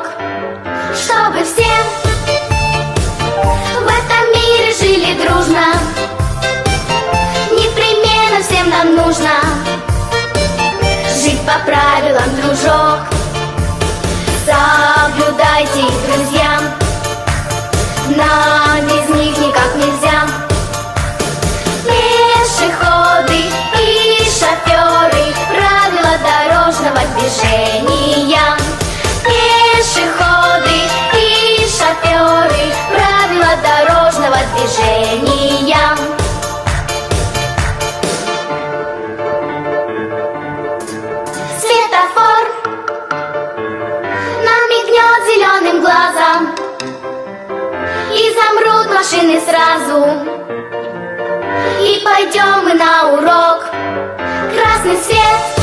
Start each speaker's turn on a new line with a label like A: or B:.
A: урок, чтобы все в этом мире жили дружно. Непременно всем нам нужно жить по правилам, дружок. Соблюдайте их, друзья, нам без них никак нельзя. Пешеходы и шоферы, правила дорожного движения. Пешеходы и шоферы, правила дорожного движения. Светофор нам мигнет зеленым глазом, и замрут машины сразу, и пойдем мы на урок. Красный свет